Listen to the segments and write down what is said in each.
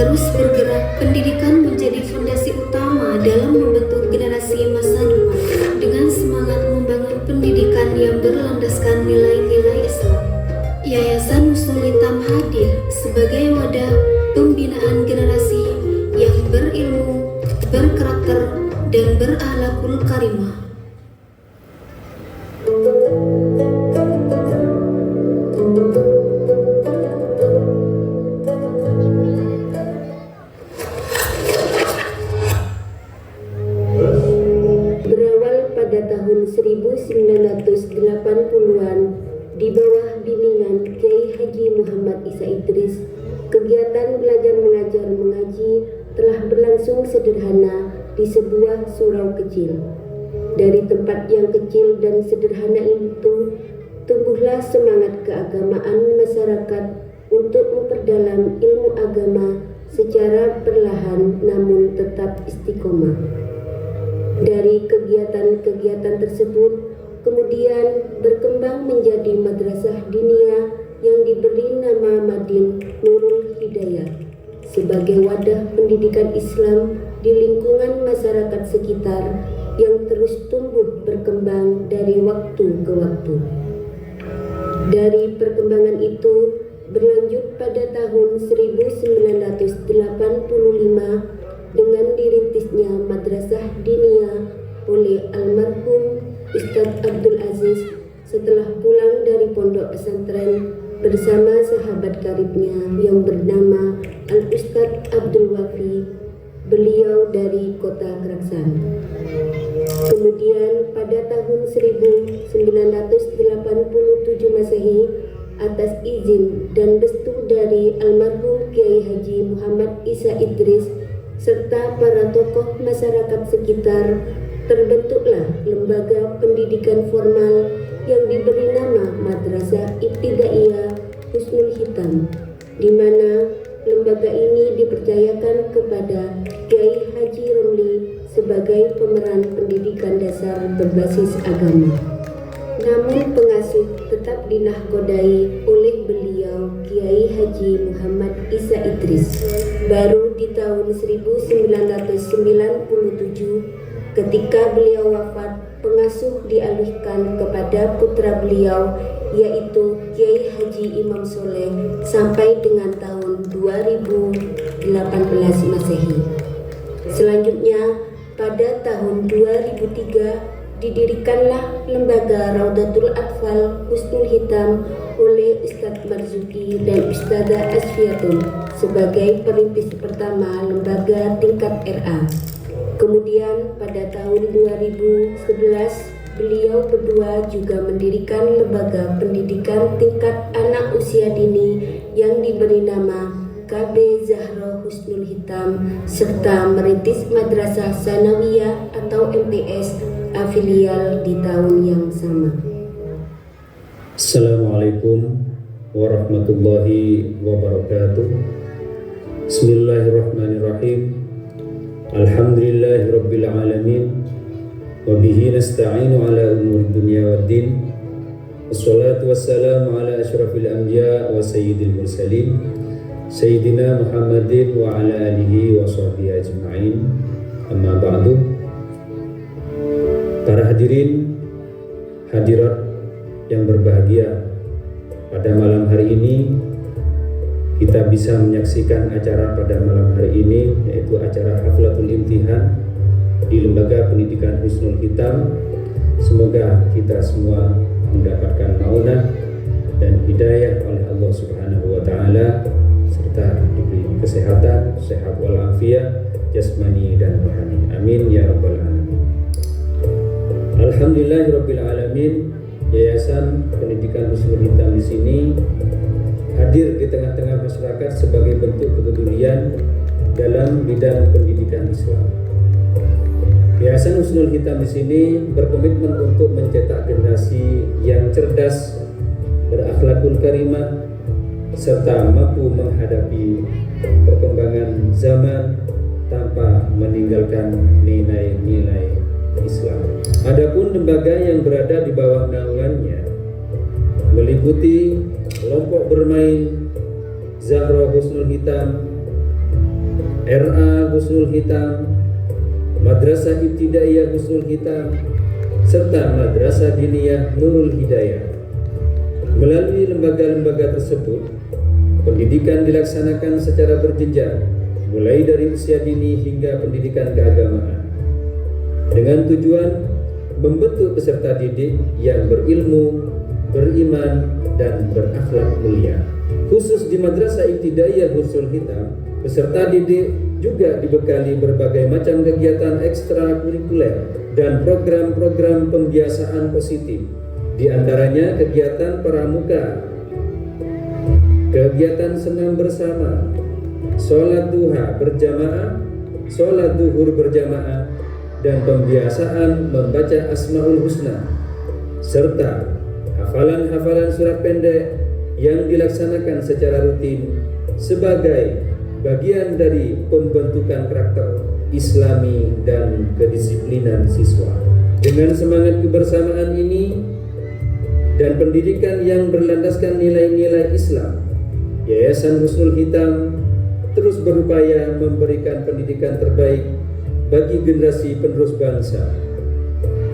terus bergerak, pendidikan menjadi fondasi utama dalam membentuk generasi masa depan dengan semangat membangun pendidikan yang berlandaskan nilai-nilai Islam. Yayasan Husnul Hitam hadir sebagai wadah pembinaan generasi yang berilmu, berkarakter, dan berakhlakul karimah. Berawal pada tahun 1980-an di bawah bimbingan Kiai Haji Muhammad Isa Idris, kegiatan belajar mengajar mengaji telah berlangsung sederhana di sebuah surau kecil. Dari tempat yang kecil dan sederhana itu, tumbuhlah semangat keagamaan masyarakat untuk memperdalam ilmu agama secara perlahan namun tetap istiqomah. Dari kegiatan-kegiatan tersebut, kemudian berkembang menjadi madrasah diniyah yang diberi nama Madin Nurul Hidayah sebagai wadah pendidikan Islam di lingkungan masyarakat sekitar yang terus tumbuh berkembang dari waktu ke waktu. Dari perkembangan itu berlanjut pada tahun 1985 dengan dirintisnya Madrasah Diniyah oleh almarhum Ustadz Abdul Aziz setelah pulang dari pondok pesantren bersama sahabat karibnya yang bernama Al-Ustadz Abdul Wafi, beliau dari kota Keraksan. Kemudian pada tahun 1987 Masehi, atas izin dan restu dari almarhum Kiai Haji Muhammad Isa Idris serta para tokoh masyarakat sekitar, terbentuklah lembaga pendidikan formal yang diberi nama Madrasah Ibtidaiyah Husnul Hitam, di mana lembaga ini dipercayakan kepada Kiai Haji Romli sebagai pemeran pendidikan dasar berbasis agama. Namun pengasuh tetap dinahkodai oleh beliau Kiai Haji Muhammad Isa Idris. Baru di tahun 1997 ketika beliau wafat, pengasuh dialihkan kepada putra beliau yaitu Kiai Haji Imam Soleh sampai dengan tahun 2018 Masehi. Selanjutnya pada tahun 2003 didirikanlah lembaga Raudatul Atfal Husnul Hitam oleh Ustadz Marzuki dan Ustadzah Asfiatun sebagai perintis pertama lembaga tingkat RA. Kemudian pada tahun 2011 beliau berdua juga mendirikan lembaga pendidikan tingkat anak usia dini yang diberi nama KB Zahra Husnul Hitam serta merintis Madrasah Sanawiyah atau MTS afilial di tahun yang sama. Assalamualaikum warahmatullahi wabarakatuh. Bismillahirrahmanirrahim. Alhamdulillahirabbil alamin. Wa bihi nasta'inu ala umuri dunya waddin. Wassalatu wassalamu ala asyrafil anbiya wa sayyidil mursalin Sayyidina Muhammadin wa ala alihi wa sahbihi ajma'in. Amma ba'du. Para hadirin hadirat yang berbahagia, pada malam hari ini kita bisa menyaksikan acara pada malam hari ini, yaitu acara Haflatul Imtihan di Lembaga Pendidikan Husnul Hitam. Semoga kita semua mendapatkan maunah dan hidayah oleh Allah Subhanahu wa taala serta diberi kesehatan, sehat walafiat jasmani dan rohani. Amin ya rabbal alamin. Alhamdulillahirabbil alamin. Yayasan Pendidikan Husnul Hitam di sini hadir di tengah-tengah masyarakat sebagai bentuk kepedulian dalam bidang pendidikan Islam. Yayasan Husnul Hitam di sini berkomitmen untuk mencetak generasi yang cerdas, berakhlakul karimah, serta mampu menghadapi perkembangan zaman tanpa meninggalkan nilai-nilai Islam. Adapun lembaga yang berada di bawah naungannya meliputi kelompok bermain Zahra Husnul Hitam, RA Husnul Hitam, Madrasah Ibtidaiyah Husnul Hitam, serta Madrasah Diniyah Nurul Hidayah. Melalui lembaga-lembaga tersebut, pendidikan dilaksanakan secara berjenjang, mulai dari usia dini hingga pendidikan keagamaan, dengan tujuan membentuk peserta didik yang berilmu, beriman, dan berakhlak mulia. Khusus di Madrasah Ibtidaiyah Husnul Hitam, peserta didik juga dibekali berbagai macam kegiatan ekstrakurikuler dan program-program pembiasaan positif, di antaranya kegiatan pramuka, kegiatan senam bersama, sholat duha berjamaah, sholat duhur berjamaah, dan pembiasaan membaca Asmaul Husna, serta hafalan-hafalan surat pendek yang dilaksanakan secara rutin sebagai bagian dari pembentukan karakter Islami dan kedisiplinan siswa. Dengan semangat kebersamaan ini dan pendidikan yang berlandaskan nilai-nilai Islam, Yayasan Husnul Hitam terus berupaya memberikan pendidikan terbaik bagi generasi penerus bangsa.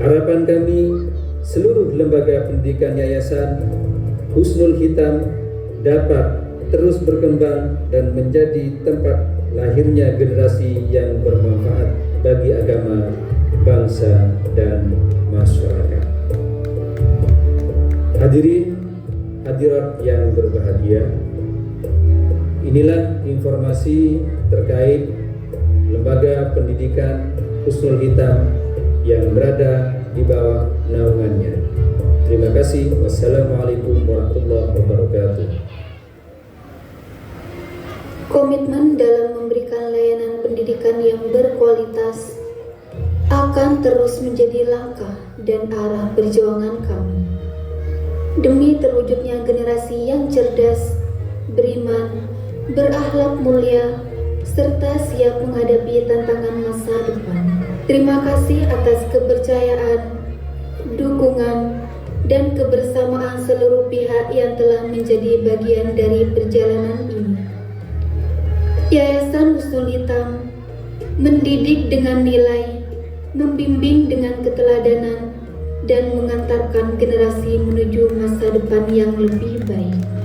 Harapan kami, seluruh lembaga pendidikan Yayasan Husnul Hitam dapat terus berkembang dan menjadi tempat lahirnya generasi yang bermanfaat bagi agama, bangsa, dan masyarakat. Hadirin hadirat yang berbahagia, inilah informasi terkait lembaga pendidikan Husnul Hitam yang berada di bawah naungannya. Terima kasih. Wassalamualaikum warahmatullahi wabarakatuh. Komitmen dalam memberikan layanan pendidikan yang berkualitas akan terus menjadi langkah dan arah perjuangan kami demi terwujudnya generasi yang cerdas, beriman, berakhlak mulia, serta siap menghadapi tantangan masa depan. Terima kasih atas kepercayaan, dukungan, dan kebersamaan seluruh pihak yang telah menjadi bagian dari perjalanan ini. Yayasan Husnul Hitam mendidik dengan nilai, membimbing dengan keteladanan, dan mengantarkan generasi menuju masa depan yang lebih baik.